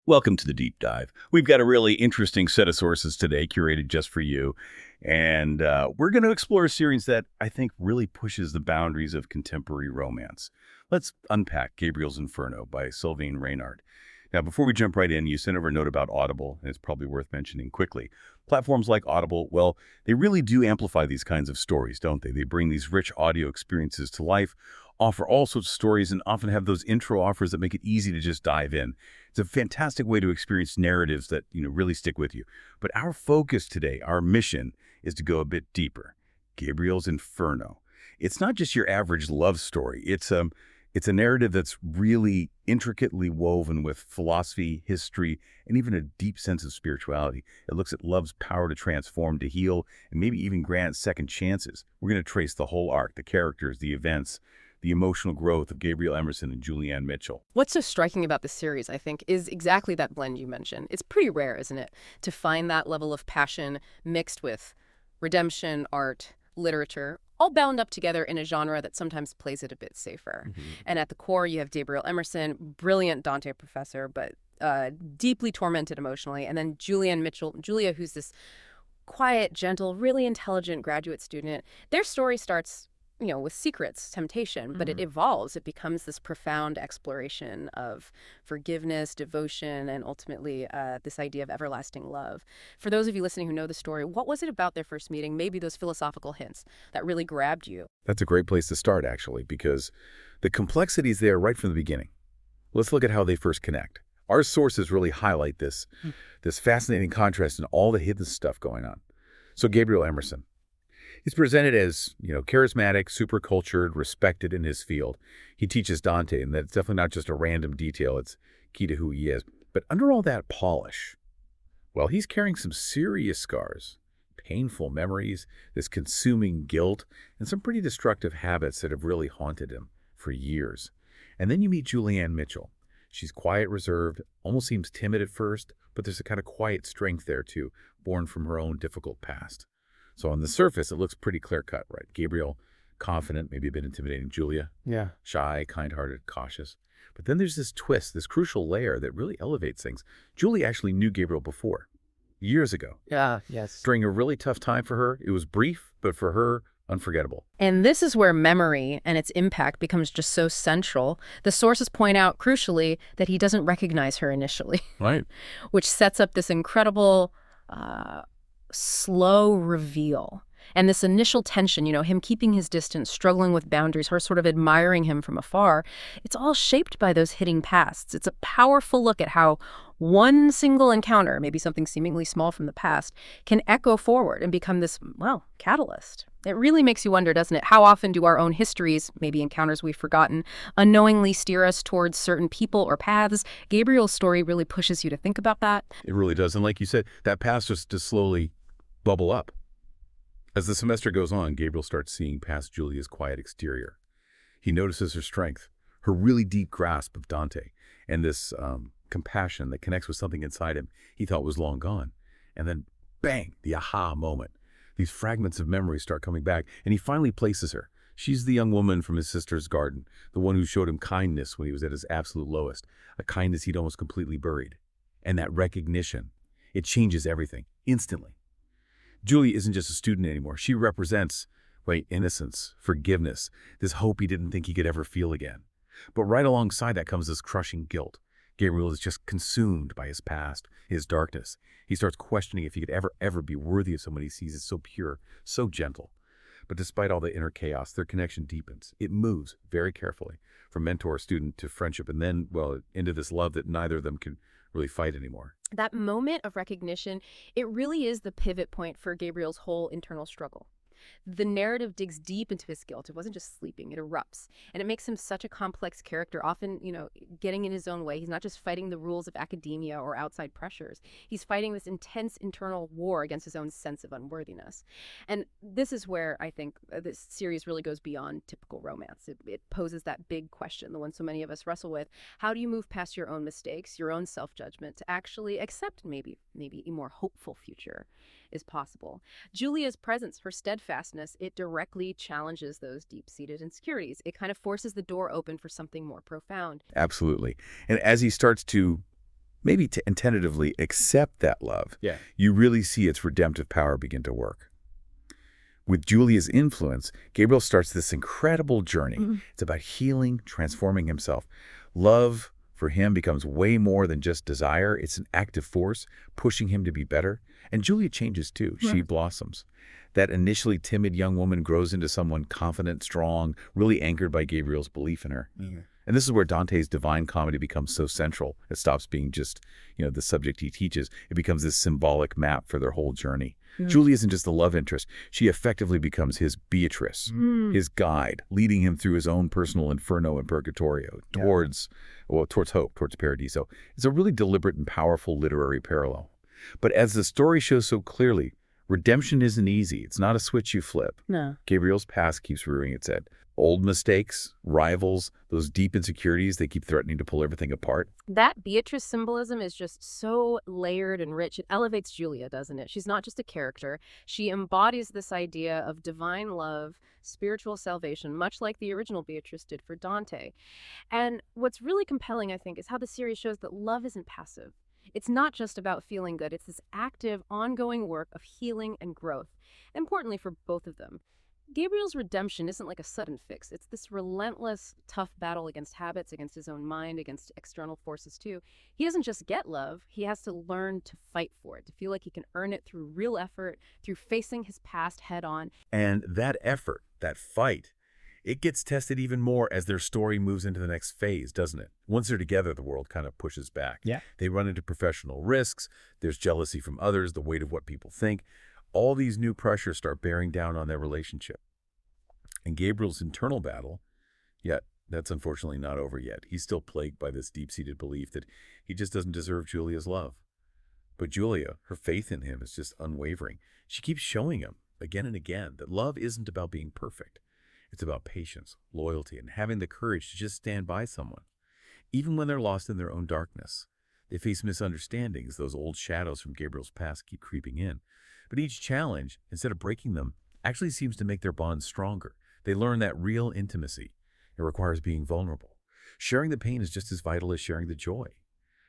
Welcome to the Deep Dive. We've got a really interesting set of sources today curated just for you. And we're going to explore a series that I think really pushes the boundaries of contemporary romance. Let's unpack Gabriel's Inferno by Sylvain Reynard. Now, before we jump right in, you sent over a note about Audible, and it's probably worth mentioning quickly. Platforms like Audible, well, they really do amplify these kinds of stories, don't they? They bring these rich audio experiences to life, offer all sorts of stories, and often have those intro offers that make it easy to just dive in. It's a fantastic way to experience narratives that, really stick with you. But our focus today, our mission, is to go a bit deeper. Gabriel's Inferno. It's not just your average love story. It's a narrative that's really intricately woven with philosophy, history, and even a deep sense of spirituality. It looks at love's power to transform, to heal, and maybe even grant second chances. We're going to trace the whole arc, the characters, the events, the emotional growth of Gabriel Emerson and Julianne Mitchell. What's so striking about this series, I think, is exactly that blend you mentioned. It's pretty rare, isn't it, to find that level of passion mixed with redemption, art, literature, all bound up together in a genre that sometimes plays it a bit safer. And at the core, you have Gabriel Emerson, brilliant Dante professor, but deeply tormented emotionally. And then Julianne Mitchell, Julia, who's this quiet, gentle, really intelligent graduate student. Their story starts with secrets, temptation, but it evolves. It becomes this profound exploration of forgiveness, devotion, and ultimately this idea of everlasting love. For those of you listening who know the story, what was it about their first meeting, maybe those philosophical hints, that really grabbed you? That's a great place to start, actually, because the complexity is there right from the beginning. Let's look at how they first connect. Our sources really highlight this fascinating contrast and all the hidden stuff going on. So Gabriel Emerson. He's presented as, charismatic, super cultured, respected in his field. He teaches Dante, and that's definitely not just a random detail. It's key to who he is. But under all that polish, well, he's carrying some serious scars, painful memories, this consuming guilt, and some pretty destructive habits that have really haunted him for years. And then you meet Julianne Mitchell. She's quiet, reserved, almost seems timid at first, but there's a kind of quiet strength there, too, born from her own difficult past. So on the surface, it looks pretty clear-cut, right? Gabriel, confident, maybe a bit intimidating. Julia, shy, kind-hearted, cautious. But then there's this twist, this crucial layer that really elevates things. Julie actually knew Gabriel before, years ago. Yes. During a really tough time for her. It was brief, but for her, unforgettable. And this is where memory and its impact becomes just so central. The sources point out, crucially, that he doesn't recognize her initially. Right. Which sets up this incredible slow reveal. And this initial tension, him keeping his distance, struggling with boundaries, her sort of admiring him from afar, it's all shaped by those hidden pasts. It's a powerful look at how one single encounter, maybe something seemingly small from the past, can echo forward and become this, catalyst. It really makes you wonder, doesn't it? How often do our own histories, maybe encounters we've forgotten, unknowingly steer us towards certain people or paths? Gabriel's story really pushes you to think about that. It really does. And like you said, that past just to slowly bubble up. As the semester goes on, Gabriel starts seeing past Julia's quiet exterior. He notices her strength, her really deep grasp of Dante, and this compassion that connects with something inside him he thought was long gone. And then, bang, the aha moment. These fragments of memory start coming back, and he finally places her. She's the young woman from his sister's garden, the one who showed him kindness when he was at his absolute lowest, a kindness he'd almost completely buried. And that recognition, it changes everything, instantly. Julie isn't just a student anymore. She represents, innocence, forgiveness, this hope he didn't think he could ever feel again. But right alongside that comes this crushing guilt. Gabriel is just consumed by his past, his darkness. He starts questioning if he could ever be worthy of someone he sees as so pure, so gentle. But despite all the inner chaos, their connection deepens. It moves very carefully from mentor-student to friendship, and then, into this love that neither of them can really fight anymore. That moment of recognition, it really is the pivot point for Gabriel's whole internal struggle. The narrative digs deep into his guilt. It wasn't just sleeping, it erupts. And it makes him such a complex character, often, getting in his own way. He's not just fighting the rules of academia or outside pressures. He's fighting this intense internal war against his own sense of unworthiness. And this is where I think this series really goes beyond typical romance. It poses that big question, the one so many of us wrestle with. How do you move past your own mistakes, your own self-judgment, to actually accept maybe a more hopeful future is possible? Julia's presence, her steadfastness, it directly challenges those deep-seated insecurities. It kind of forces the door open for something more profound. Absolutely. And as he starts to maybe to tentatively accept that love, Yeah. you really see its redemptive power begin to work. With Julia's influence, Gabriel starts this incredible journey. It's about healing, transforming himself. Love for him becomes way more than just desire. It's an active force, pushing him to be better. And Julia changes too. She blossoms. That initially timid young woman grows into someone confident, strong, really anchored by Gabriel's belief in her. And this is where Dante's Divine Comedy becomes so central. It stops being just, the subject he teaches. It becomes this symbolic map for their whole journey. Julia isn't just the love interest. She effectively becomes his Beatrice, his guide, leading him through his own personal Inferno and Purgatorio towards hope, towards Paradiso. It's a really deliberate and powerful literary parallel. But as the story shows so clearly, redemption isn't easy. It's not a switch you flip. No. Gabriel's past keeps rearing its head. Old mistakes, rivals, those deep insecurities, they keep threatening to pull everything apart. That Beatrice symbolism is just so layered and rich. It elevates Julia, doesn't it? She's not just a character. She embodies this idea of divine love, spiritual salvation, much like the original Beatrice did for Dante. And what's really compelling, I think, is how the series shows that love isn't passive. It's not just about feeling good. It's this active, ongoing work of healing and growth. Importantly for both of them, Gabriel's redemption isn't like a sudden fix. It's this relentless, tough battle against habits, against his own mind, against external forces too. He doesn't just get love. He has to learn to fight for it, to feel like he can earn it through real effort, through facing his past head on. And that effort, that fight, it gets tested even more as their story moves into the next phase, doesn't it? Once they're together, the world kind of pushes back. Yeah. They run into professional risks. There's jealousy from others, the weight of what people think. All these new pressures start bearing down on their relationship. And Gabriel's internal battle, yet that's unfortunately not over yet. He's still plagued by this deep-seated belief that he just doesn't deserve Julia's love. But Julia, her faith in him is just unwavering. She keeps showing him again and again that love isn't about being perfect. It's about patience, loyalty, and having the courage to just stand by someone. Even when they're lost in their own darkness, they face misunderstandings. Those old shadows from Gabriel's past keep creeping in. But each challenge, instead of breaking them, actually seems to make their bonds stronger. They learn that real intimacy, it requires being vulnerable. Sharing the pain is just as vital as sharing the joy.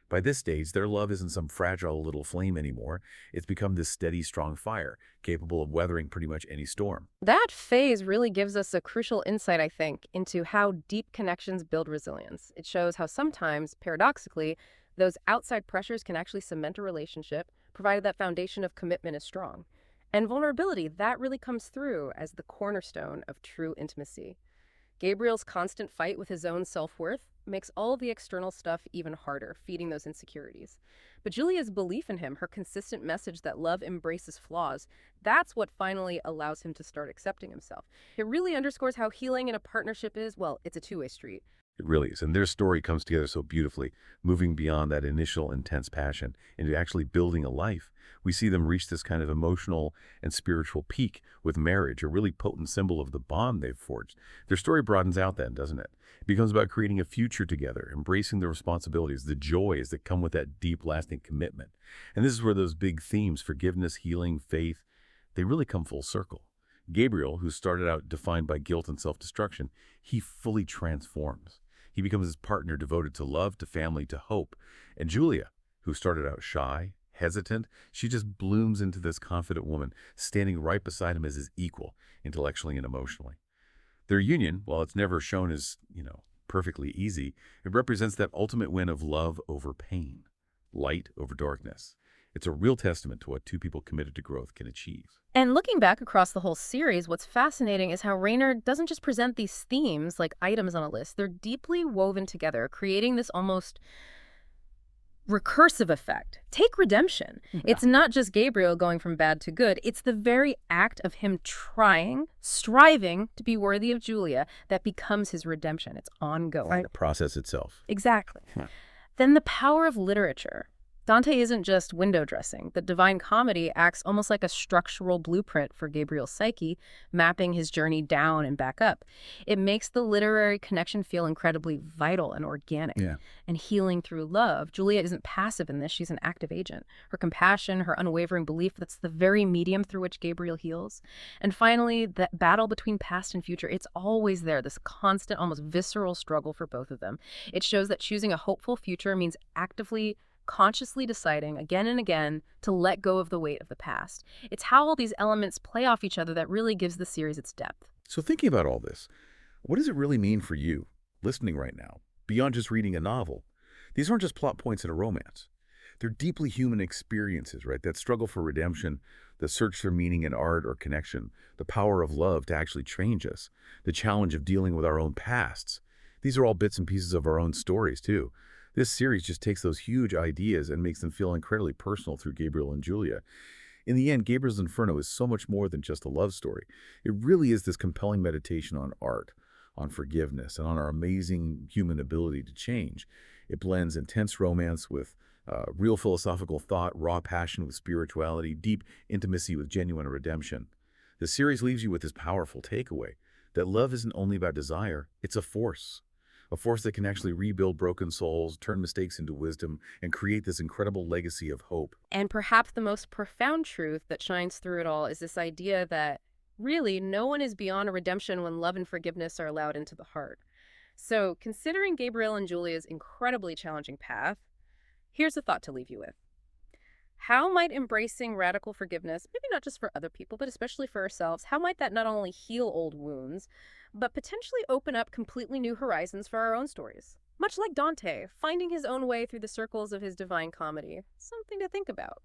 By this stage, their love isn't some fragile little flame anymore. It's become this steady, strong fire, capable of weathering pretty much any storm. That phase really gives us a crucial insight, I think, into how deep connections build resilience. It shows how sometimes, paradoxically, those outside pressures can actually cement a relationship, provided that foundation of commitment is strong. And vulnerability, that really comes through as the cornerstone of true intimacy. Gabriel's constant fight with his own self-worth makes all of the external stuff even harder, feeding those insecurities. But Julia's belief in him, her consistent message that love embraces flaws, that's what finally allows him to start accepting himself. It really underscores how healing in a partnership is, well, it's a two-way street. It really is. And their story comes together so beautifully, moving beyond that initial intense passion into actually building a life. We see them reach this kind of emotional and spiritual peak with marriage, a really potent symbol of the bond they've forged. Their story broadens out then, doesn't it? It becomes about creating a future together, embracing the responsibilities, the joys that come with that deep, lasting commitment. And this is where those big themes, forgiveness, healing, faith, they really come full circle. Gabriel, who started out defined by guilt and self-destruction, he fully transforms. He becomes his partner devoted to love, to family, to hope. And Julia, who started out shy, hesitant, she just blooms into this confident woman, standing right beside him as his equal, intellectually and emotionally. Their union, while it's never shown as, perfectly easy, it represents that ultimate win of love over pain, light over darkness. It's a real testament to what two people committed to growth can achieve. And looking back across the whole series, what's fascinating is how Reynard doesn't just present these themes like items on a list. They're deeply woven together, creating this almost recursive effect. Take redemption. Yeah. It's not just Gabriel going from bad to good. It's the very act of him striving to be worthy of Julia that becomes his redemption. It's ongoing. Right. The process itself. Exactly. Then the power of literature. Dante isn't just window dressing. The Divine Comedy acts almost like a structural blueprint for Gabriel's psyche, mapping his journey down and back up. It makes the literary connection feel incredibly vital and organic. Yeah. And healing through love. Julia isn't passive in this. She's an active agent. Her compassion, her unwavering belief, that's the very medium through which Gabriel heals. And finally, that battle between past and future, it's always there, this constant, almost visceral struggle for both of them. It shows that choosing a hopeful future means actively consciously deciding again and again to let go of the weight of the past. It's how all these elements play off each other that really gives the series its depth. So thinking about all this, what does it really mean for you, listening right now, beyond just reading a novel? These aren't just plot points in a romance. They're deeply human experiences, right? That struggle for redemption, the search for meaning in art or connection, the power of love to actually change us, the challenge of dealing with our own pasts. These are all bits and pieces of our own stories, too. This series just takes those huge ideas and makes them feel incredibly personal through Gabriel and Julia. In the end, Gabriel's Inferno is so much more than just a love story. It really is this compelling meditation on art, on forgiveness, and on our amazing human ability to change. It blends intense romance with real philosophical thought, raw passion with spirituality, deep intimacy with genuine redemption. The series leaves you with this powerful takeaway, that love isn't only about desire, it's a force that can actually rebuild broken souls, turn mistakes into wisdom, and create this incredible legacy of hope. And perhaps the most profound truth that shines through it all is this idea that really no one is beyond a redemption when love and forgiveness are allowed into the heart. So, considering Gabriel and Julia's incredibly challenging path, here's a thought to leave you with. How might embracing radical forgiveness, maybe not just for other people, but especially for ourselves, how might that not only heal old wounds, but potentially open up completely new horizons for our own stories? Much like Dante, finding his own way through the circles of his divine comedy. Something to think about.